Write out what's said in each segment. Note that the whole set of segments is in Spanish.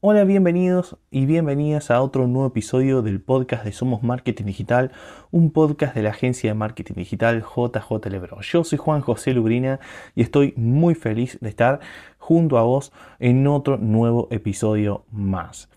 Hola, bienvenidos y bienvenidas a otro nuevo episodio del podcast de Somos Marketing Digital, un podcast de la agencia de marketing digital JJ Lebron. Yo soy Juan José Lubrina y estoy muy feliz de estar junto a vos en otro nuevo episodio más.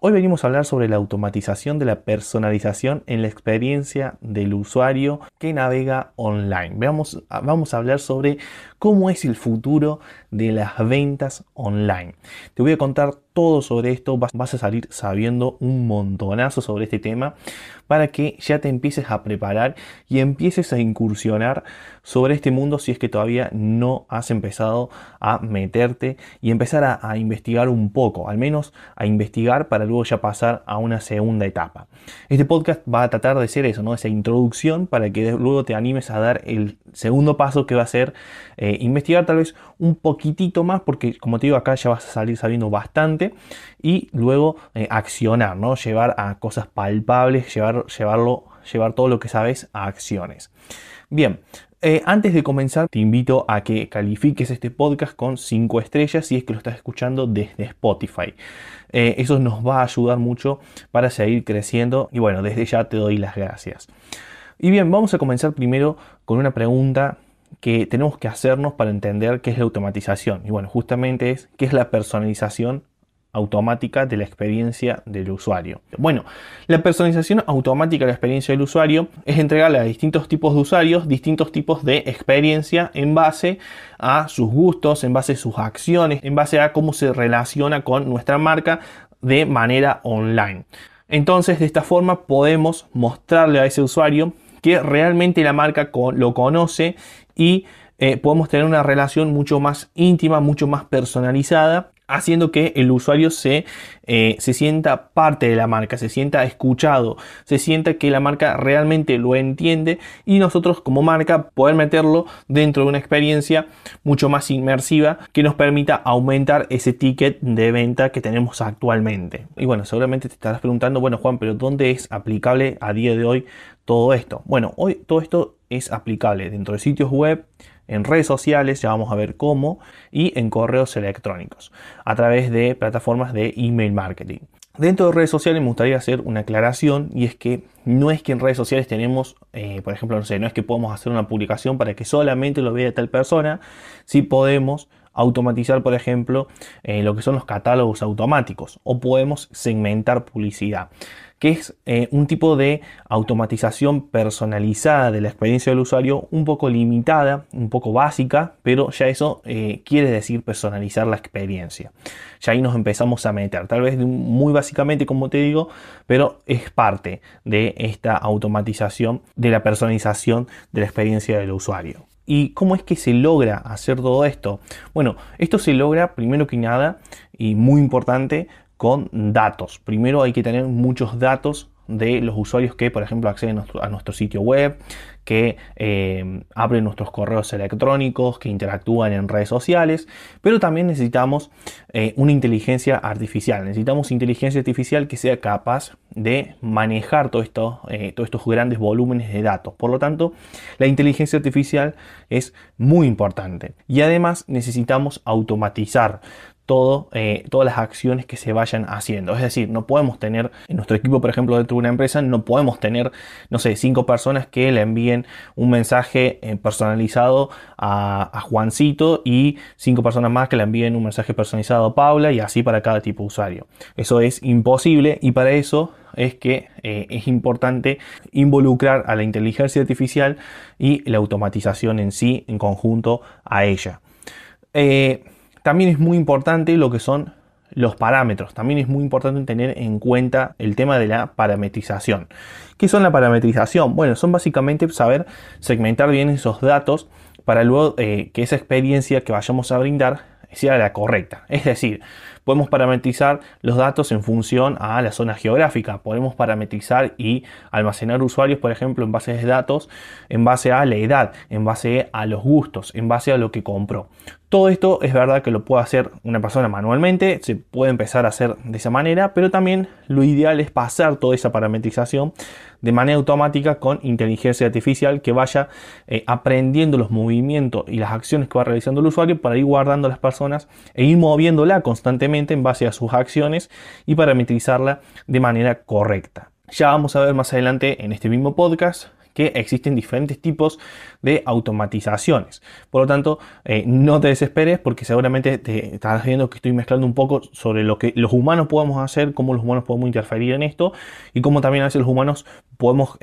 Hoy venimos a hablar sobre la automatización de la personalización en la experiencia del usuario que navega online. Vamos a hablar sobre cómo es el futuro de las ventas online. Te voy a contar todo sobre esto, vas a salir sabiendo un montonazo sobre este tema para que ya te empieces a preparar y empieces a incursionar sobre este mundo si es que todavía no has empezado a meterte y empezar a investigar un poco, al menos a investigar para luego ya pasar a una segunda etapa. Este podcast va a tratar de ser eso, ¿no? Esa introducción para que luego te animes a dar el segundo paso, que va a ser investigar tal vez un poquitito más, porque como te digo, acá ya vas a salir sabiendo bastante, y luego accionar, ¿no? Llevar a cosas palpables, llevar todo lo que sabes a acciones. Bien, antes de comenzar, te invito a que califiques este podcast con 5 estrellas si es que lo estás escuchando desde Spotify. Eso nos va a ayudar mucho para seguir creciendo y bueno, desde ya te doy las gracias. Y bien, vamos a comenzar primero con una pregunta que tenemos que hacernos para entender qué es la automatización. Y bueno, justamente es qué es la personalización automática de la experiencia del usuario. Bueno, la personalización automática de la experiencia del usuario es entregarle a distintos tipos de usuarios distintos tipos de experiencia en base a sus gustos, en base a sus acciones, en base a cómo se relaciona con nuestra marca de manera online. Entonces, de esta forma podemos mostrarle a ese usuario que realmente la marca lo conoce y podemos tener una relación mucho más íntima, mucho más personalizada, haciendo que el usuario se sienta parte de la marca, se sienta escuchado, se sienta que la marca realmente lo entiende y nosotros como marca poder meterlo dentro de una experiencia mucho más inmersiva que nos permita aumentar ese ticket de venta que tenemos actualmente. Y bueno, seguramente te estarás preguntando, bueno Juan, pero ¿dónde es aplicable a día de hoy todo esto? Bueno, hoy todo esto es aplicable dentro de sitios web, en redes sociales, ya vamos a ver cómo, y en correos electrónicos, a través de plataformas de email marketing. Dentro de redes sociales me gustaría hacer una aclaración, y es que no es que en redes sociales tenemos, por ejemplo, no es que podemos hacer una publicación para que solamente lo vea tal persona. Sí podemos automatizar, por ejemplo, lo que son los catálogos automáticos, o podemos segmentar publicidad, que es un tipo de automatización personalizada de la experiencia del usuario, un poco limitada, un poco básica, pero ya eso quiere decir personalizar la experiencia. Ya ahí nos empezamos a meter, tal vez muy básicamente, como te digo, pero es parte de esta automatización de la personalización de la experiencia del usuario. ¿Y cómo es que se logra hacer todo esto? Bueno, esto se logra primero que nada, y muy importante, con datos. Primero hay que tener muchos datos de los usuarios que, por ejemplo, acceden a nuestro sitio web, que abren nuestros correos electrónicos, que interactúan en redes sociales, pero también necesitamos una inteligencia artificial. Necesitamos inteligencia artificial que sea capaz de manejar todos estos grandes volúmenes de datos. Por lo tanto, la inteligencia artificial es muy importante. Y además necesitamos automatizar todas las acciones que se vayan haciendo. Es decir, no podemos tener en nuestro equipo, por ejemplo, dentro de una empresa, no podemos tener, 5 personas que le envíen un mensaje personalizado a Juancito y 5 personas más que le envíen un mensaje personalizado a Paula, y así para cada tipo de usuario. Eso es imposible, y para eso es que es importante involucrar a la inteligencia artificial y la automatización en sí, en conjunto a ella. También es muy importante lo que son los parámetros. También es muy importante tener en cuenta el tema de la parametrización. ¿Qué son la parametrización? Bueno, son básicamente saber segmentar bien esos datos para luego que esa experiencia que vayamos a brindar sea la correcta. Es decir, podemos parametrizar los datos en función a la zona geográfica. Podemos parametrizar y almacenar usuarios, por ejemplo, en bases de datos, en base a la edad, en base a los gustos, en base a lo que compró. Todo esto es verdad que lo puede hacer una persona manualmente, se puede empezar a hacer de esa manera, pero también lo ideal es pasar toda esa parametrización de manera automática con inteligencia artificial que vaya aprendiendo los movimientos y las acciones que va realizando el usuario para ir guardando a las personas e ir moviéndola constantemente voluntariamente en base a sus acciones y parametrizarla de manera correcta. Ya vamos a ver más adelante en este mismo podcast que existen diferentes tipos de automatizaciones. Por lo tanto, no te desesperes porque seguramente te estás viendo que estoy mezclando un poco sobre lo que los humanos podemos hacer, cómo los humanos podemos interferir en esto y cómo también a veces los humanos podemos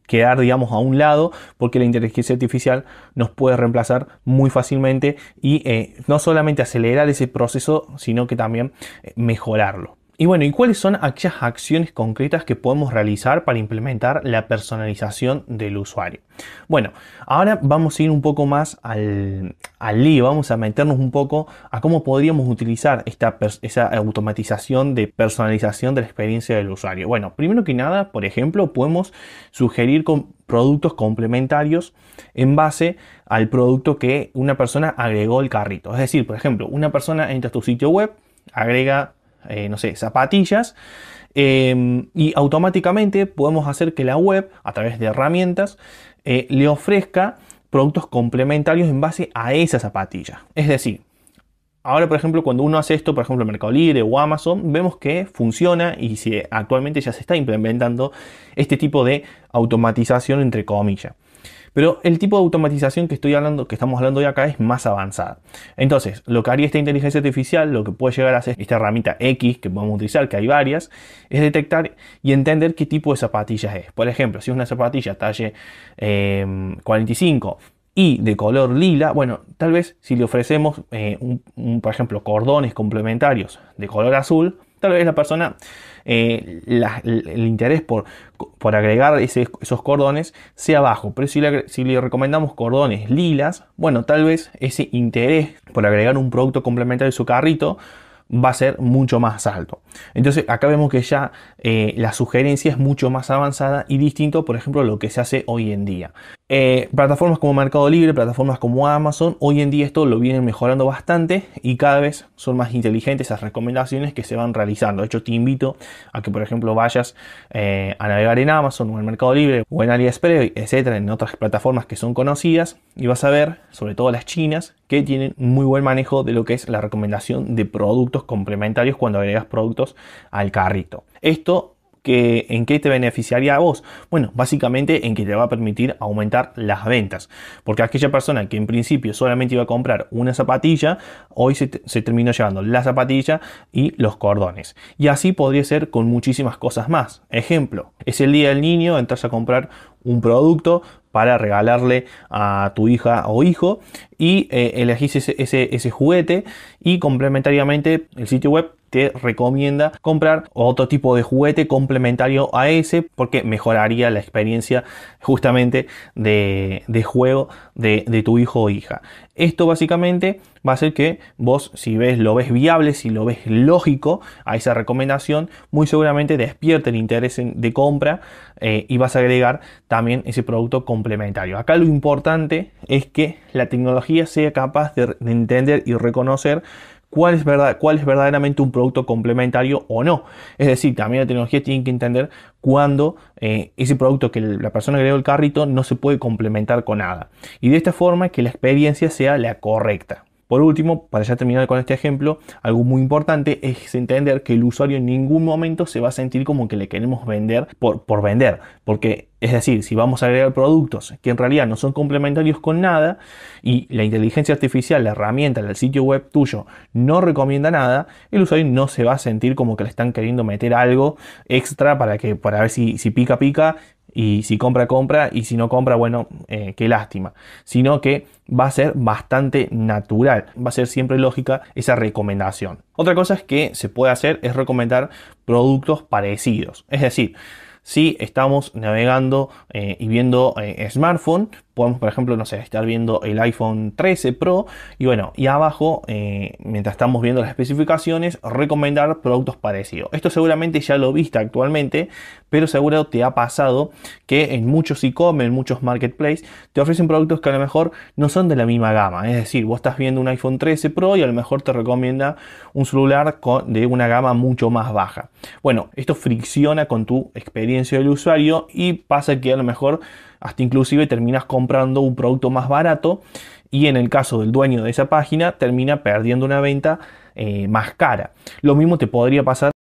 quedar, digamos, a un lado porque la inteligencia artificial nos puede reemplazar muy fácilmente y no solamente acelerar ese proceso, sino que también mejorarlo. Y bueno, ¿y cuáles son aquellas acciones concretas que podemos realizar para implementar la personalización del usuario? Bueno, ahora vamos a ir un poco más al lío, vamos a meternos un poco a cómo podríamos utilizar esa automatización de personalización de la experiencia del usuario. Bueno, primero que nada, por ejemplo, podemos sugerir productos complementarios en base al producto que una persona agregó al carrito. Es decir, por ejemplo, una persona entra a tu sitio web, agrega no sé, zapatillas y automáticamente podemos hacer que la web a través de herramientas le ofrezca productos complementarios en base a esa zapatilla. Es decir, ahora por ejemplo cuando uno hace esto, por ejemplo en Mercado Libre o Amazon, vemos que funciona y actualmente ya se está implementando este tipo de automatización entre comillas. Pero el tipo de automatización que estamos hablando de acá es más avanzada. Entonces, lo que haría esta inteligencia artificial, lo que puede llegar a hacer esta herramienta X que podemos utilizar, que hay varias, es detectar y entender qué tipo de zapatillas es. Por ejemplo, si es una zapatilla talle 45 y de color lila, bueno, tal vez si le ofrecemos, por ejemplo, cordones complementarios de color azul, tal vez la persona, el interés por agregar esos cordones sea bajo. Pero si le recomendamos cordones lilas, bueno, tal vez ese interés por agregar un producto complementario a su carrito va a ser mucho más alto. Entonces acá vemos que ya la sugerencia es mucho más avanzada y distinto, por ejemplo, a lo que se hace hoy en día. Plataformas como Mercado Libre, plataformas como Amazon, hoy en día esto lo vienen mejorando bastante y cada vez son más inteligentes esas recomendaciones que se van realizando. De hecho, te invito a que, por ejemplo, vayas a navegar en Amazon o en Mercado Libre o en AliExpress, etcétera, en otras plataformas que son conocidas y vas a ver, sobre todo las chinas, que tienen muy buen manejo de lo que es la recomendación de productos complementarios cuando agregas productos al carrito. Esto ¿en qué te beneficiaría a vos? Bueno, básicamente en que te va a permitir aumentar las ventas. Porque aquella persona que en principio solamente iba a comprar una zapatilla, hoy se terminó llevando la zapatilla y los cordones. Y así podría ser con muchísimas cosas más. Ejemplo, es el día del niño, entras a comprar un producto para regalarle a tu hija o hijo y elegís ese juguete y complementariamente el sitio web te recomienda comprar otro tipo de juguete complementario a ese porque mejoraría la experiencia justamente de juego de tu hijo o hija. Esto básicamente va a hacer que vos, si lo ves viable, si lo ves lógico a esa recomendación, muy seguramente despierte el interés de compra y vas a agregar también ese producto complementario. Acá lo importante es que la tecnología sea capaz de entender y reconocer cuál es verdaderamente un producto complementario o no. Es decir, también la tecnología tiene que entender cuando ese producto que la persona agregó al carrito no se puede complementar con nada. Y de esta forma que la experiencia sea la correcta. Por último, para ya terminar con este ejemplo, algo muy importante es entender que el usuario en ningún momento se va a sentir como que le queremos vender por vender. Porque, es decir, si vamos a agregar productos que en realidad no son complementarios con nada y la inteligencia artificial, la herramienta, el sitio web tuyo no recomienda nada, el usuario no se va a sentir como que le están queriendo meter algo extra para ver si pica, pica. Y si compra, compra, y si no compra, bueno, qué lástima. Sino que va a ser bastante natural, va a ser siempre lógica esa recomendación. Otra cosa que se puede hacer es recomendar productos parecidos. Es decir, si estamos navegando y viendo smartphone, podemos, por ejemplo, no sé, estar viendo el iPhone 13 Pro y bueno, y abajo, mientras estamos viendo las especificaciones, recomendar productos parecidos. Esto seguramente ya lo viste actualmente, pero seguro te ha pasado que en muchos e-commerce, en muchos marketplaces, te ofrecen productos que a lo mejor no son de la misma gama. Es decir, vos estás viendo un iPhone 13 Pro y a lo mejor te recomienda un celular de una gama mucho más baja. Bueno, esto fricciona con tu experiencia del usuario y pasa que a lo mejor hasta inclusive terminas comprando un producto más barato y en el caso del dueño de esa página termina perdiendo una venta más cara. Lo mismo te podría pasar